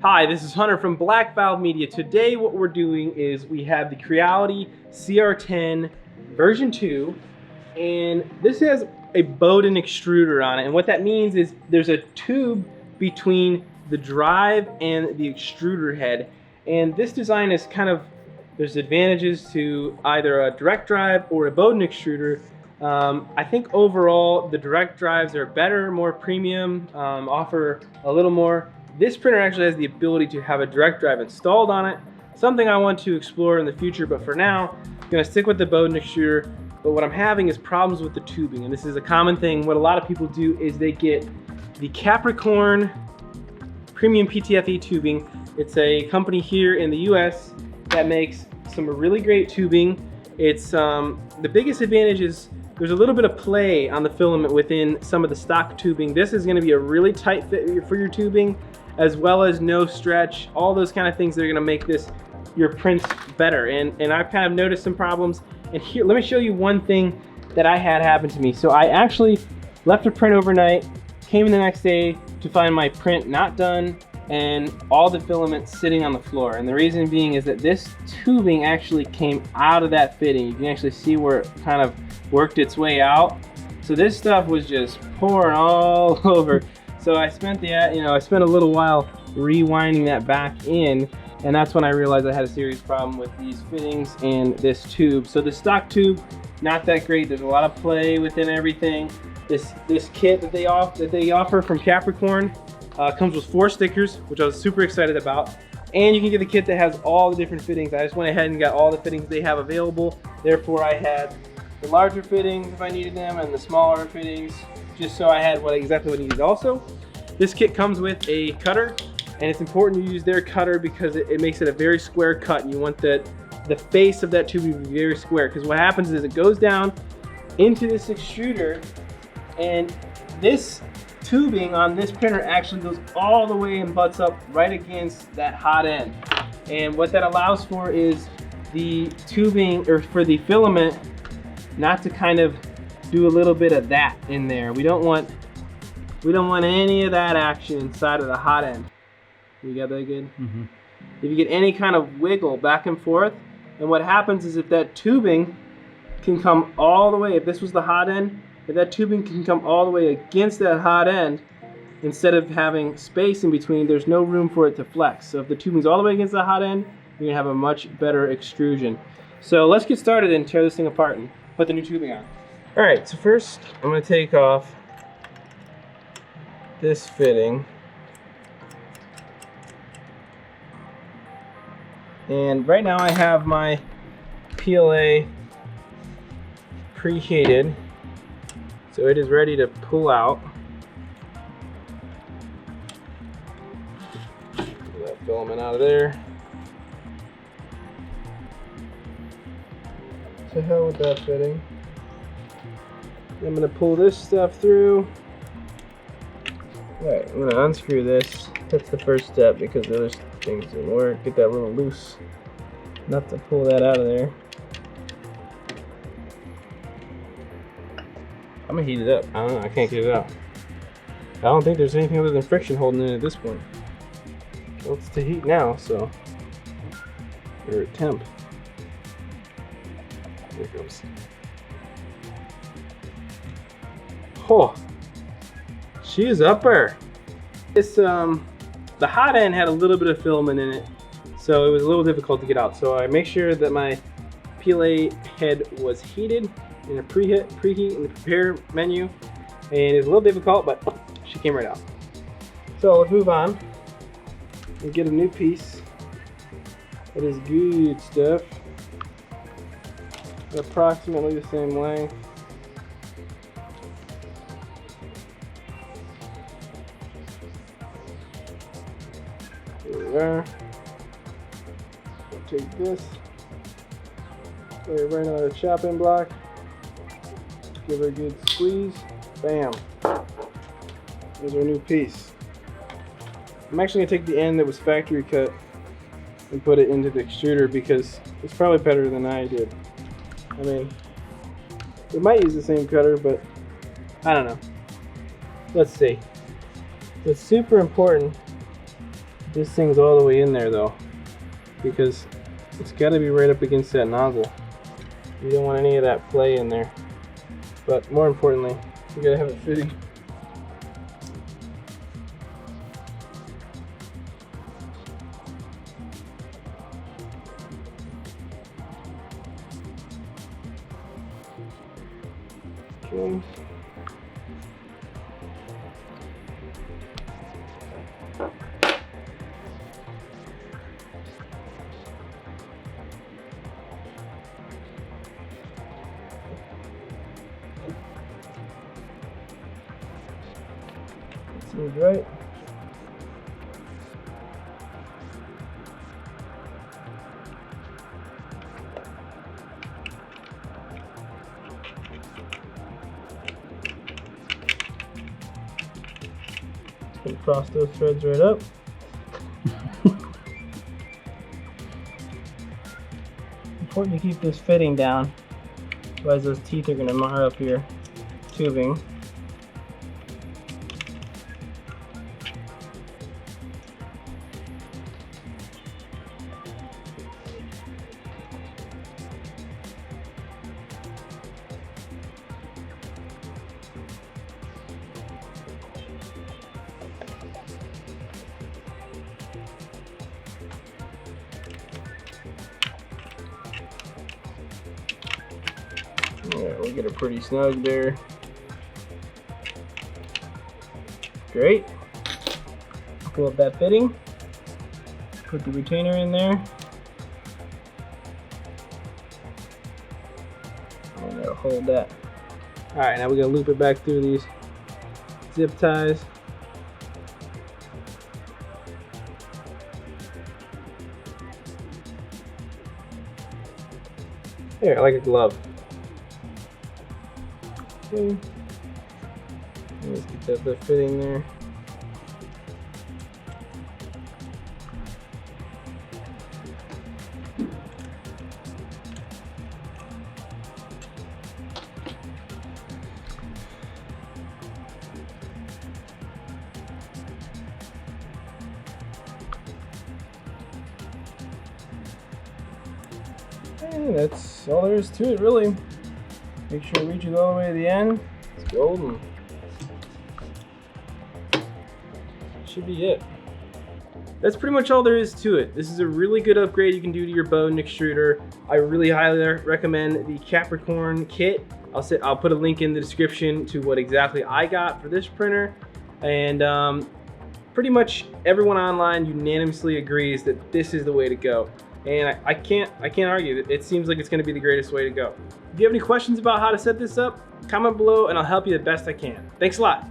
Hi, this is Hunter from Black Valve Media. Today what we're doing is we have the Creality CR-10 version 2, and this has a Bowden extruder on it, and what that means is there's a tube between the drive and the extruder head, and this design is there's advantages to either a direct drive or a Bowden extruder. I think overall the direct drives are better, more premium, offer a little more. This printer actually has the ability to have a direct drive installed on it, something I want to explore in the future, but for now, I'm gonna stick with the Bowden extruder. But what I'm having is problems with the tubing, and this is a common thing. What a lot of people do is they get the Capricorn premium PTFE tubing. It's a company here in the US that makes some really great tubing. It's the biggest advantage is there's a little bit of play on the filament within some of the stock tubing. This is gonna be a really tight fit for your tubing, as well as no stretch, all those kind of things that are gonna make your prints better. And I've kind of noticed some problems. And here, let me show you one thing that I had happen to me. So I actually left a print overnight, came in the next day to find my print not done and all the filament sitting on the floor. And the reason being is that this tubing actually came out of that fitting. You can actually see where it kind of worked its way out. So this stuff was just pouring all over. So I spent a little while rewinding that back in, and that's when I realized I had a serious problem with these fittings and this tube. So the stock tube, not that great. There's a lot of play within everything. This kit that they offer from Capricorn comes with 4 stickers, which I was super excited about. And you can get the kit that has all the different fittings. I just went ahead and got all the fittings they have available. Therefore, I had the larger fittings if I needed them and the smaller fittings, just so I had exactly what I needed. Also, this kit comes with a cutter, and it's important to use their cutter because it makes it a very square cut. You want the face of that tube to be very square, because what happens is it goes down into this extruder, and this tubing on this printer actually goes all the way and butts up right against that hot end. And what that allows for is the tubing, or for the filament, not to kind of do a little bit of that in there. We don't want any of that action inside of the hot end. You got that good? Mm-hmm. If you get any kind of wiggle back and forth, and what happens is if that tubing can come all the way, if this was the hot end, if that tubing can come all the way against that hot end, instead of having space in between, there's no room for it to flex. So if the tubing's all the way against the hot end, you're gonna have a much better extrusion. So let's get started and tear this thing apart and put the new tubing on. All right, so first I'm gonna take off this fitting. And right now I have my PLA preheated, so it is ready to pull out. Pull that filament out of there. To hell with that fitting. I'm gonna pull this stuff through. Alright, I'm gonna unscrew this. That's the first step because the other things didn't work. Get that little loose nut to pull that out of there. I'm gonna heat it up. I don't know, I can't get it out. I don't think there's anything other than friction holding it at this point. Well, it's to heat now, so we're at temp. There it goes. Oh, she is upper. This the hot end had a little bit of filament in it, so it was a little difficult to get out. So I make sure that my PLA head was heated in a preheat in the prepare menu, and it's a little difficult, but she came right out. So let's move on and get a new piece. It is good stuff. Approximately the same length. There we are. I'll take this, lay it right on the chopping block, give her a good squeeze, bam. There's our new piece. I'm actually gonna take the end that was factory cut and put it into the extruder because it's probably better than I did. I mean, we might use the same cutter, but I don't know. Let's see. It's super important This thing's all the way in there though, because it's got to be right up against that nozzle. You don't want any of that play in there. But more importantly, you gotta have it fitting. Okay. Seems right. Gonna cross those threads right up. Important to keep this fitting down, otherwise those teeth are gonna mar up your tubing. Yeah, we get it pretty snug there. Great. Pull up that fitting. Put the retainer in there. And that'll hold that. Alright, now we're going to loop it back through these zip ties. There, like a glove. Okay. Let's get that fitting there. And that's all there is to it, really. Make sure it reaches all the way to the end. It's golden. Should be it. That's pretty much all there is to it. This is a really good upgrade you can do to your bow and extruder. I really highly recommend the Capricorn kit. I'll put a link in the description to what exactly I got for this printer. And pretty much everyone online unanimously agrees that this is the way to go. And I can't argue. It seems like it's going to be the greatest way to go. If you have any questions about how to set this up, comment below and I'll help you the best I can. Thanks a lot.